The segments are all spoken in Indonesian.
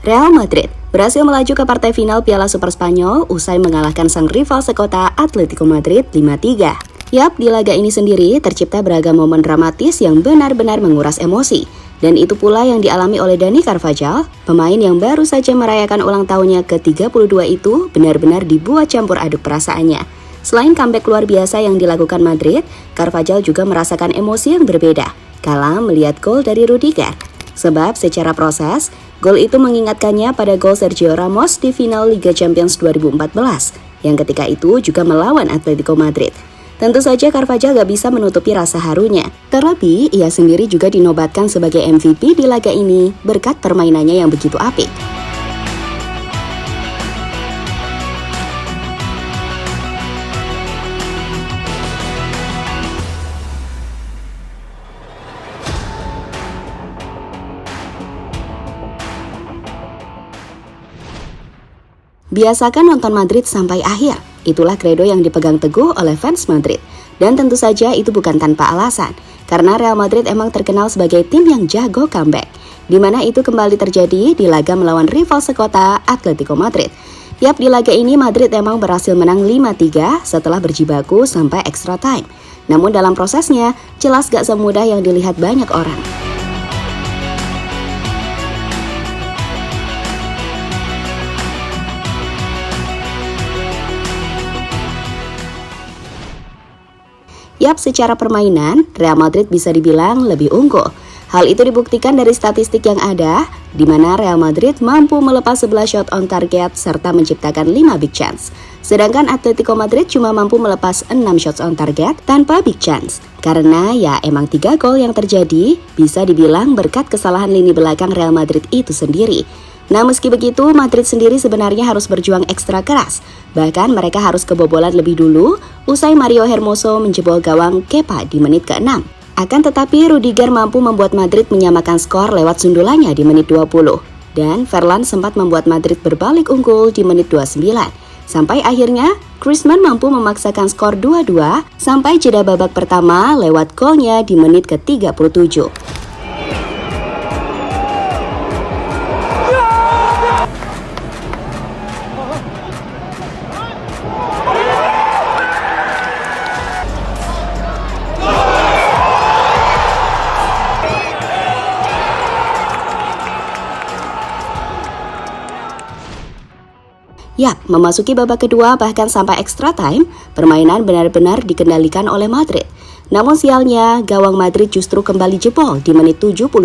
Real Madrid berhasil melaju ke partai final Piala Super Spanyol usai mengalahkan sang rival sekota Atletico Madrid 5-3. Yap, di laga ini sendiri tercipta beragam momen dramatis yang benar-benar menguras emosi. Dan itu pula yang dialami oleh Dani Carvajal, pemain yang baru saja merayakan ulang tahunnya ke-32 itu benar-benar dibuat campur aduk perasaannya. Selain comeback luar biasa yang dilakukan Madrid, Carvajal juga merasakan emosi yang berbeda kala melihat gol dari Rudiger. Sebab secara proses, gol itu mengingatkannya pada gol Sergio Ramos di final Liga Champions 2014, yang ketika itu juga melawan Atletico Madrid. Tentu saja Carvajal gak bisa menutupi rasa harunya. Terlebih, ia sendiri juga dinobatkan sebagai MVP di laga ini berkat permainannya yang begitu apik. Biasakan nonton Madrid sampai akhir. Itulah kredo yang dipegang teguh oleh fans Madrid. Dan tentu saja itu bukan tanpa alasan. Karena Real Madrid emang terkenal sebagai tim yang jago comeback. Di mana itu kembali terjadi di laga melawan rival sekota Atletico Madrid. Yap, di laga ini Madrid emang berhasil menang 5-3 setelah berjibaku sampai extra time. Namun dalam prosesnya, jelas gak semudah yang dilihat banyak orang. Yap, secara permainan, Real Madrid bisa dibilang lebih unggul. Hal itu dibuktikan dari statistik yang ada, di mana Real Madrid mampu melepas 11 shot on target serta menciptakan 5 big chance. Sedangkan Atletico Madrid cuma mampu melepas 6 shots on target tanpa big chance. Karena ya emang 3 gol yang terjadi bisa dibilang berkat kesalahan lini belakang Real Madrid itu sendiri. Nah, meski begitu, Madrid sendiri sebenarnya harus berjuang ekstra keras. Bahkan mereka harus kebobolan lebih dulu, usai Mario Hermoso menjebol gawang Kepa di menit ke-6. Akan tetapi, Rudiger mampu membuat Madrid menyamakan skor lewat sundulannya di menit 20. Dan Ferland sempat membuat Madrid berbalik unggul di menit 29. Sampai akhirnya, Griezmann mampu memaksakan skor 2-2 sampai jeda babak pertama lewat golnya di menit ke-37. Yap, memasuki babak kedua bahkan sampai extra time, permainan benar-benar dikendalikan oleh Madrid. Namun sialnya, gawang Madrid justru kembali jebol di menit 78.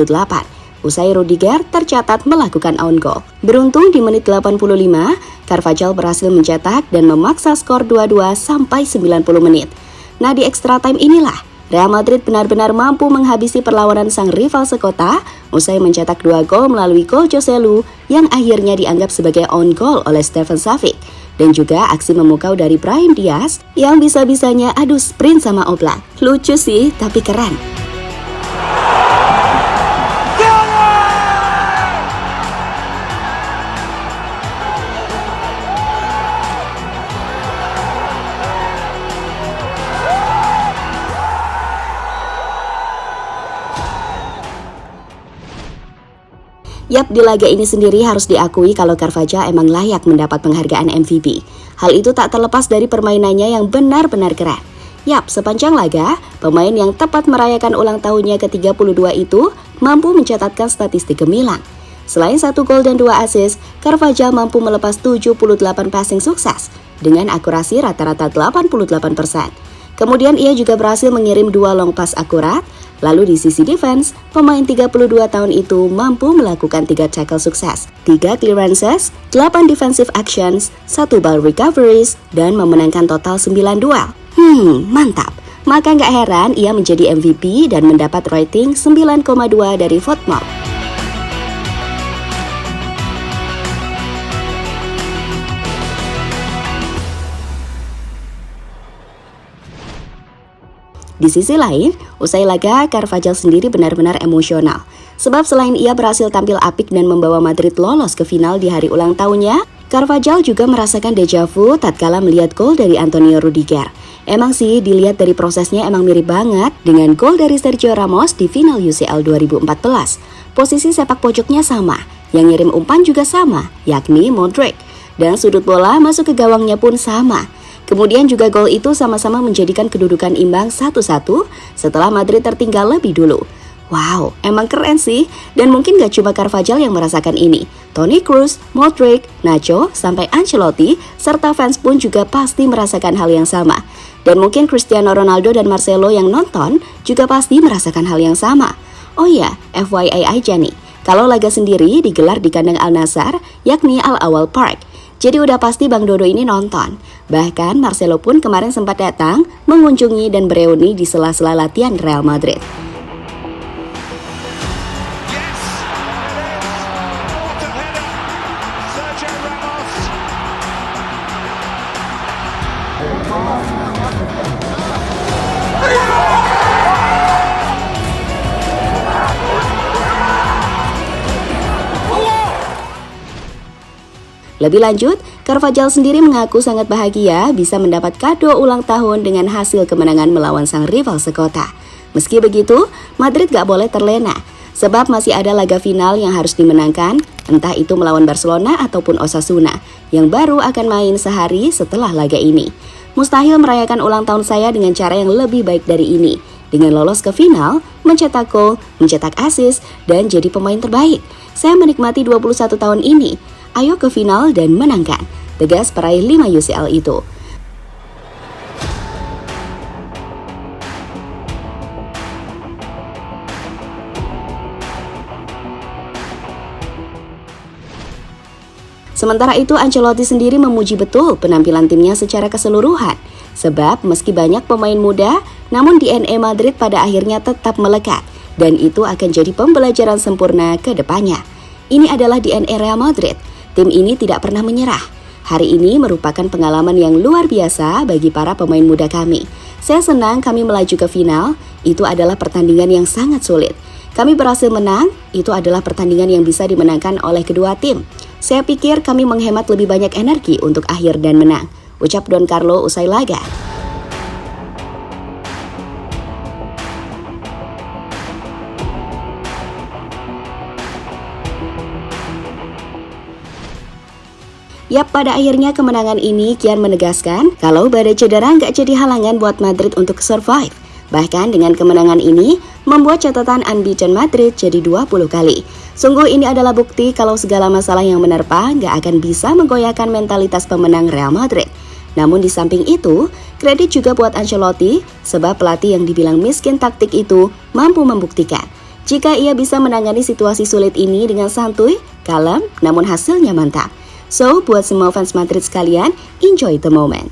Usai Rudiger tercatat melakukan own goal. Beruntung di menit 85, Carvajal berhasil mencetak dan memaksa skor 2-2 sampai 90 menit. Nah, di extra time inilah Real Madrid benar-benar mampu menghabisi perlawanan sang rival sekota usai mencetak 2 gol melalui gol Joselu yang akhirnya dianggap sebagai own goal oleh Stefan Savic. Dan juga aksi memukau dari Brahim Diaz yang bisa-bisanya adu sprint sama Oblak. Lucu sih, tapi keren. Yap, di laga ini sendiri harus diakui kalau Carvajal emang layak mendapat penghargaan MVP. Hal itu tak terlepas dari permainannya yang benar-benar keren. Yap, sepanjang laga, pemain yang tepat merayakan ulang tahunnya ke-32 itu mampu mencatatkan statistik gemilang. Selain 1 gol dan 2 assist, Carvajal mampu melepas 78 passing sukses dengan akurasi rata-rata 88%. Kemudian ia juga berhasil mengirim 2 long pass akurat. Lalu di sisi defense, pemain 32 tahun itu mampu melakukan 3 tackle sukses, 3 clearances, 8 defensive actions, 1 ball recoveries, dan memenangkan total 9 duel. Mantap. Maka nggak heran ia menjadi MVP dan mendapat rating 9,2 dari FotMob. Di sisi lain, usai laga, Carvajal sendiri benar-benar emosional. Sebab selain ia berhasil tampil apik dan membawa Madrid lolos ke final di hari ulang tahunnya, Carvajal juga merasakan deja vu tatkala melihat gol dari Antonio Rudiger. Emang sih, dilihat dari prosesnya emang mirip banget dengan gol dari Sergio Ramos di final UCL 2014. Posisi sepak pojoknya sama, Yang ngirim umpan juga sama, yakni Modric. Dan sudut bola masuk ke gawangnya pun sama. Kemudian juga gol itu sama-sama menjadikan kedudukan imbang 1-1 setelah Madrid tertinggal lebih dulu. Wow, emang keren sih. Dan mungkin gak cuma Carvajal yang merasakan ini. Toni Kroos, Modric, Nacho, sampai Ancelotti, serta fans pun juga pasti merasakan hal yang sama. Dan mungkin Cristiano Ronaldo dan Marcelo yang nonton juga pasti merasakan hal yang sama. Oh ya, FYI aja nih, kalau laga sendiri digelar di kandang Al Nassr, yakni Al Awal Park. Jadi udah pasti Bang Dodo ini nonton. Bahkan Marcelo pun kemarin sempat datang, mengunjungi dan bereuni di sela-sela latihan Real Madrid. Lebih lanjut, Carvajal sendiri mengaku sangat bahagia bisa mendapat kado ulang tahun dengan hasil kemenangan melawan sang rival sekota. Meski begitu, Madrid gak boleh terlena, sebab masih ada laga final yang harus dimenangkan, entah itu melawan Barcelona ataupun Osasuna, yang baru akan main sehari setelah laga ini. Mustahil merayakan ulang tahun saya dengan cara yang lebih baik dari ini, dengan lolos ke final, mencetak gol, mencetak assist, dan jadi pemain terbaik. Saya menikmati 21 tahun ini. Ayo ke final dan menangkan, tegas peraih 5 UCL itu. Sementara itu, Ancelotti sendiri memuji betul penampilan timnya secara keseluruhan. Sebab meski banyak pemain muda, namun DNA Madrid pada akhirnya tetap melekat. Dan itu akan jadi pembelajaran sempurna ke depannya. Ini adalah DNA Real Madrid. Tim ini tidak pernah menyerah. Hari ini merupakan pengalaman yang luar biasa bagi para pemain muda kami. Saya senang kami melaju ke final, itu adalah pertandingan yang sangat sulit. Kami berhasil menang, itu adalah pertandingan yang bisa dimenangkan oleh kedua tim. Saya pikir kami menghemat lebih banyak energi untuk akhir dan menang, ucap Don Carlo usai laga. Yap, pada akhirnya kemenangan ini kian menegaskan kalau badai cedera nggak jadi halangan buat Madrid untuk survive. Bahkan dengan kemenangan ini, membuat catatan unbeaten Madrid jadi 20 kali. Sungguh ini adalah bukti kalau segala masalah yang menerpa nggak akan bisa menggoyahkan mentalitas pemenang Real Madrid. Namun di samping itu, kredit juga buat Ancelotti, sebab pelatih yang dibilang miskin taktik itu mampu membuktikan jika ia bisa menangani situasi sulit ini dengan santuy, kalem, namun hasilnya mantap. So, buat semua fans Madrid sekalian, enjoy the moment.